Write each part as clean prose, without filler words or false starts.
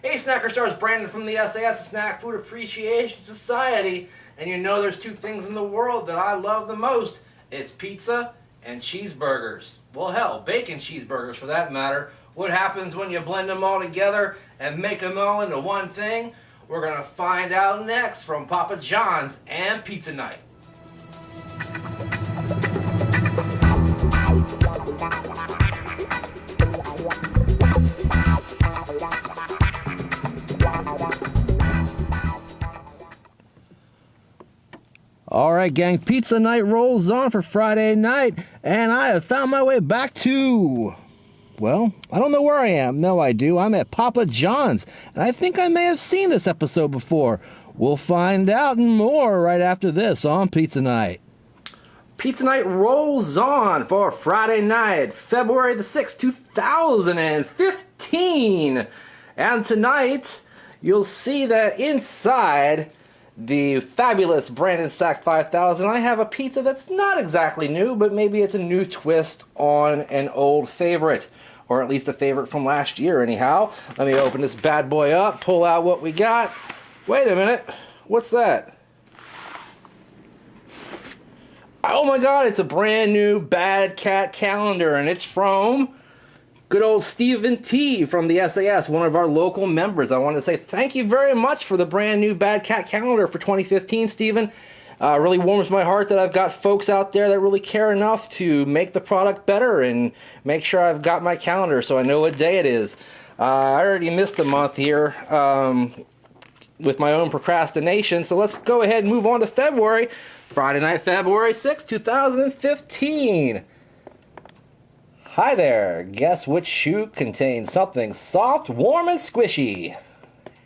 Hey, Snacker Stars, Brandon from the sAs, the Snack Food Appreciation Society. And you know there's two things in the world that I love the most. It's pizza and cheeseburgers. Well, hell, bacon cheeseburgers for that matter. What happens when you blend them all together and make them all into one thing? We're going to find out next from PapaJohn's and PizzaNight. Alright gang, Pizza Night rolls on for Friday night, and I have found my way back to, well, I don't know where I am. No, I do. I'm at PapaJohn's, and I think I may have seen this episode before. We'll find out and more right after this on Pizza Night. Pizza Night rolls on for Friday night, February the 6th, 2015. And tonight, you'll see that inside the fabulous Brandon Sack 5000, I have a pizza that's not exactly new, but maybe it's a new twist on an old favorite, or at least a favorite from last year anyhow. Let me open this bad boy up, pull out what we got. Wait a minute, what's that? Oh my god, it's a brand new Bad Cat calendar, and it's from good old Stephen T from the sAs, one of our local members. I want to say thank you very much for the brand new Bad Cat calendar for 2015, Stephen. Really warms my heart that I've got folks out there that really care enough to make the product better and make sure I've got my calendar so I know what day it is. I already missed a month here with my own procrastination, so let's go ahead and move on to February. Friday night, February 6th, 2015. Hi there, guess which shoe contains something soft, warm, and squishy?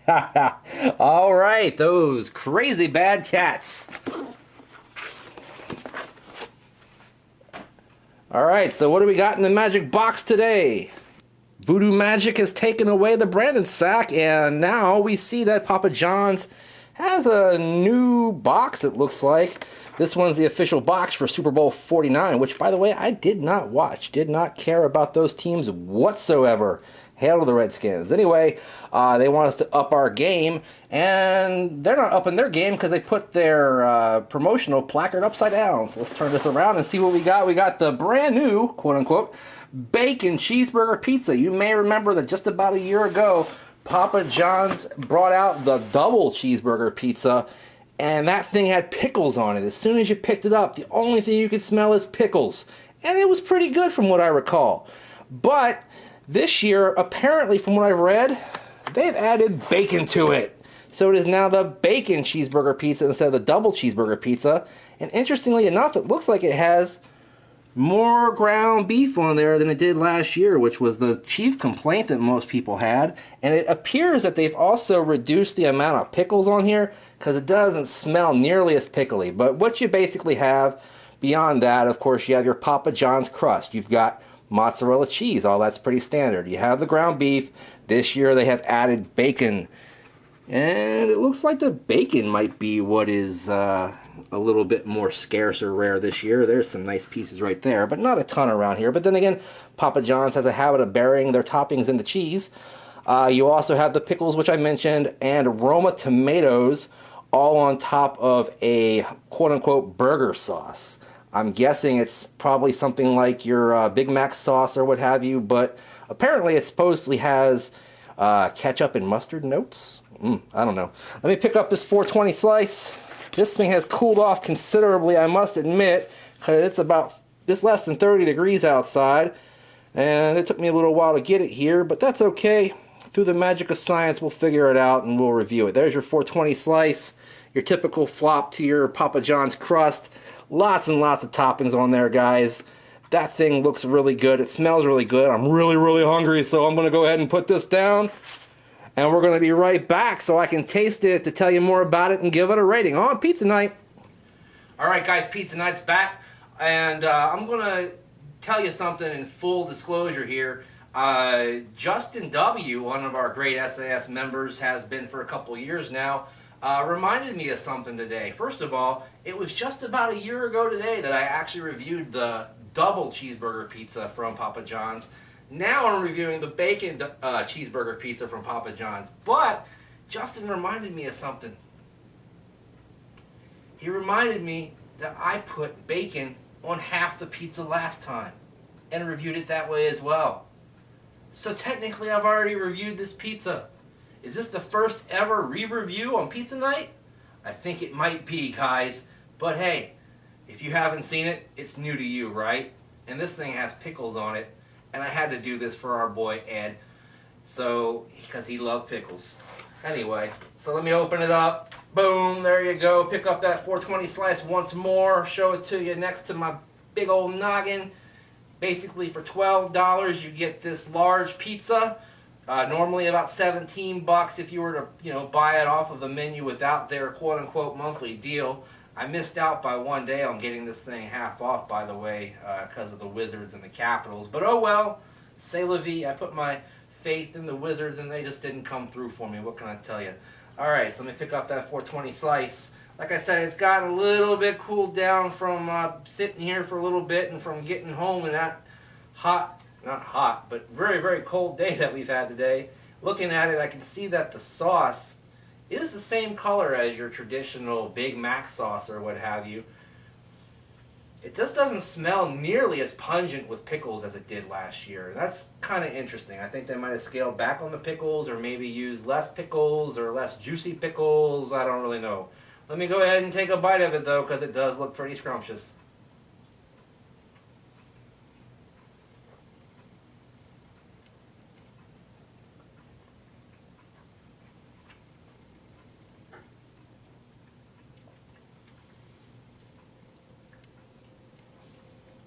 Alright, those crazy bad cats. Alright, so what do we got in the magic box today? Voodoo Magic has taken away the Brandon Sack, and now we see that PapaJohn's has a new box, it looks like. This one's the official box for Super Bowl 49, which, by the way, I did not watch. Did not care about those teams whatsoever. Hail to the Redskins. Anyway, they want us to up our game, and they're not upping their game because they put their promotional placard upside down. So let's turn this around and see what we got. We got the brand new, quote-unquote, bacon cheeseburger pizza. You may remember that just about a year ago, PapaJohn's brought out the double cheeseburger pizza, and that thing had pickles on it. As soon as you picked it up, the only thing you could smell is pickles. And it was pretty good from what I recall. But this year, apparently from what I've read, they've added bacon to it. So it is now the bacon cheeseburger pizza instead of the double cheeseburger pizza. And interestingly enough, it looks like it has more ground beef on there than it did last year, which was the chief complaint that most people had. And it appears that they've also reduced the amount of pickles on here because it doesn't smell nearly as pickly. But what you basically have beyond that, of course, you have your PapaJohn's crust. You've got mozzarella cheese. All that's pretty standard. You have the ground beef. This year they have added bacon. And it looks like the bacon might be what is a little bit more scarce or rare this year. There's some nice pieces right there, but not a ton around here. But then again, PapaJohn's has a habit of burying their toppings into cheese. You also have the pickles, which I mentioned, and Roma tomatoes, all on top of a quote-unquote burger sauce. I'm guessing it's probably something like your Big Mac sauce or what have you, but apparently it supposedly has ketchup and mustard notes. I don't know. Let me pick up this 420 slice. This thing has cooled off considerably, I must admit, because it's about this less than 30 degrees outside, and it took me a little while to get it here, but that's okay. Through the magic of science, we'll figure it out and we'll review it. There's your 420 slice, your typical flop to your PapaJohn's crust. Lots and lots of toppings on there, guys. That thing looks really good. It smells really good. I'm really, really hungry, so I'm going to go ahead and put this down. And we're going to be right back so I can taste it to tell you more about it and give it a rating on Pizza Night. Alright guys, Pizza Night's back. And I'm going to tell you something in full disclosure here. Justin W., one of our great sAs members, has been for a couple years now, reminded me of something today. First of all, it was just about a year ago today that I actually reviewed the double cheeseburger pizza from PapaJohn's. Now I'm reviewing the bacon cheeseburger pizza from Papa John's. But Justin reminded me of something. He reminded me that I put bacon on half the pizza last time and reviewed it that way as well. So technically I've already reviewed this pizza. Is this the first ever re-review on Pizza Night? I think it might be, guys. But hey, if you haven't seen it, it's new to you, right? And this thing has pickles on it. And I had to do this for our boy Ed. So, because he loved pickles. Anyway, so let me open it up. Boom, there you go. Pick up that 420 slice once more. Show it to you next to my big old noggin. Basically for $12 you get this large pizza. Normally about $17 if you were to, buy it off of the menu without their quote-unquote monthly deal. I missed out by one day on getting this thing half off, by the way, because of the Wizards and the Capitals. But oh well, c'est la vie. I put my faith in the Wizards and they just didn't come through for me. What can I tell you? Alright, so let me pick up that 420 slice. Like I said, it's gotten a little bit cooled down from sitting here for a little bit and from getting home in that not hot, but very, very cold day that we've had today. Looking at it, I can see that the sauce is the same color as your traditional Big Mac sauce or what have you. It just doesn't smell nearly as pungent with pickles as it did last year. That's kind of interesting. I think they might have scaled back on the pickles or maybe used less pickles or less juicy pickles. I don't really know. Let me go ahead and take a bite of it though, because it does look pretty scrumptious.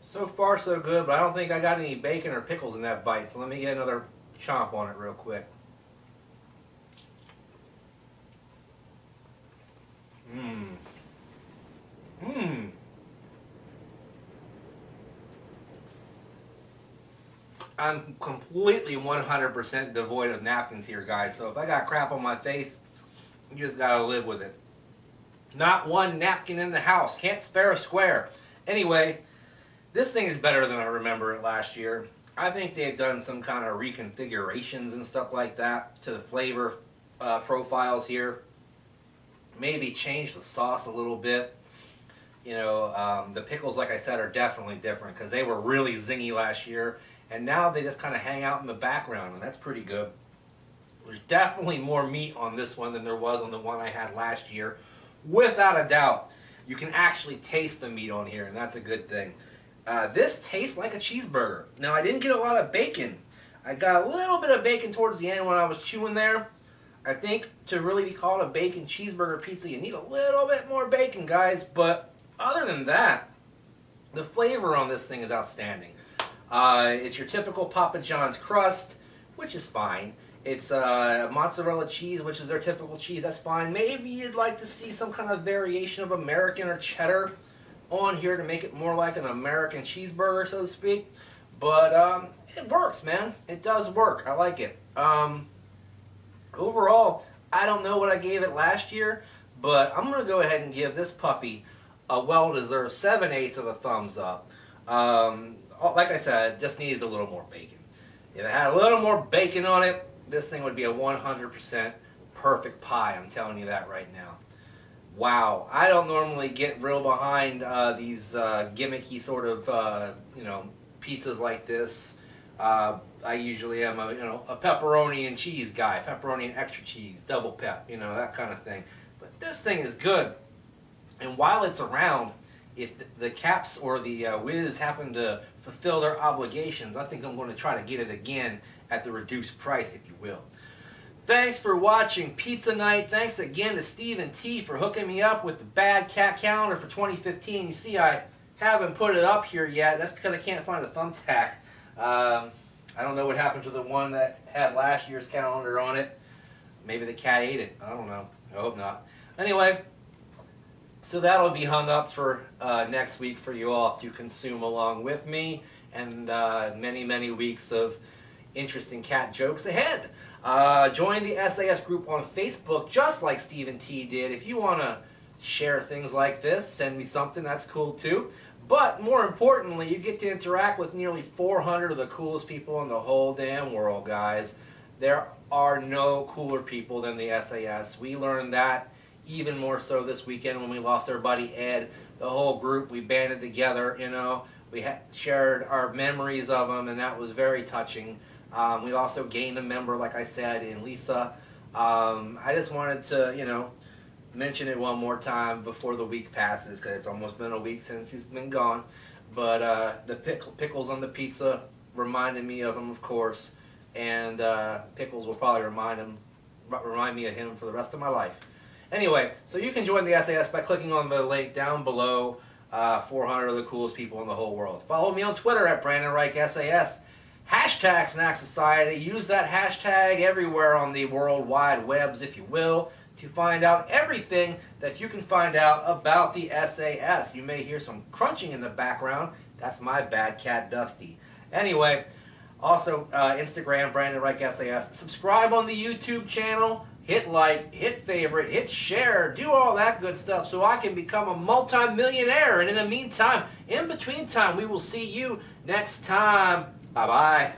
So far so good, but I don't think I got any bacon or pickles in that bite, so let me get another chomp on it real quick. I'm completely 100% devoid of napkins here, guys, so if I got crap on my face, you just gotta live with it. Not one napkin in the house, can't spare a square. Anyway, this thing is better than I remember it last year. I think they've done some kind of reconfigurations and stuff like that to the flavor profiles here. Maybe change the sauce a little bit. The pickles, like I said, are definitely different because they were really zingy last year. And now they just kind of hang out in the background, and that's pretty good. There's definitely more meat on this one than there was on the one I had last year. Without a doubt. You can actually taste the meat on here, and that's a good thing. This tastes like a cheeseburger. Now, I didn't get a lot of bacon. I got a little bit of bacon towards the end when I was chewing there. I think to really be called a bacon cheeseburger pizza, you need a little bit more bacon, guys. But other than that, the flavor on this thing is outstanding. It's your typical Papa John's crust, which is fine. It's mozzarella cheese, which is their typical cheese. That's fine. Maybe you'd like to see some kind of variation of American or cheddar on here to make it more like an American cheeseburger, so to speak. But it works, man. It does work. I like it. Overall, I don't know what I gave it last year, but I'm going to go ahead and give this puppy a well-deserved 7/8 of a thumbs up. Like I said, it just needs a little more bacon. If it had a little more bacon on it, this thing would be a 100% perfect pie. I'm telling you that right now. Wow, I don't normally get real behind these gimmicky sort of pizzas like this. I usually am a pepperoni and cheese guy, pepperoni and extra cheese, double pep, that kind of thing. But this thing is good, and while it's around, if the Caps or the Wiz happen to fulfill their obligations, I think I'm going to try to get it again at the reduced price, if you will. Thanks for watching Pizza Night. Thanks again to Stephen T for hooking me up with the Bad Cat calendar for 2015. You see, I haven't put it up here yet. That's because I can't find a thumbtack. I don't know what happened to the one that had last year's calendar on it. Maybe the cat ate it. I don't know. I hope not. Anyway, so that'll be hung up for next week for you all to consume along with me, and many, many weeks of interesting cat jokes ahead. Join the SAS group on Facebook, just like Stephen T did. If you want to share things like this, send me something. That's cool too. But more importantly, you get to interact with nearly 400 of the coolest people in the whole damn world, guys. There are no cooler people than the SAS. We learned that even more so this weekend when we lost our buddy Ed. The whole group, we banded together, you know. We shared our memories of him, and that was very touching. We also gained a member, like I said, in Lisa. I just wanted to, you know, mention it one more time before the week passes, because it's almost been a week since he's been gone. But the pickles on the pizza reminded me of him, of course, and pickles will probably remind me of him for the rest of my life. Anyway, so you can join the SAS by clicking on the link down below. 400 of the coolest people in the whole world. Follow me on Twitter at Brandon Reich SAS. Hashtag Snack Society. Use that hashtag everywhere on the world wide webs, if you will, to find out everything that you can find out about the SAS. You may hear some crunching in the background. That's my bad cat, Dusty. Anyway, also Instagram, Brandon Reich SAS. Subscribe on the YouTube channel. Hit like, hit favorite, hit share, do all that good stuff so I can become a multi-millionaire. And in the meantime, in between time, we will see you next time. Bye-bye.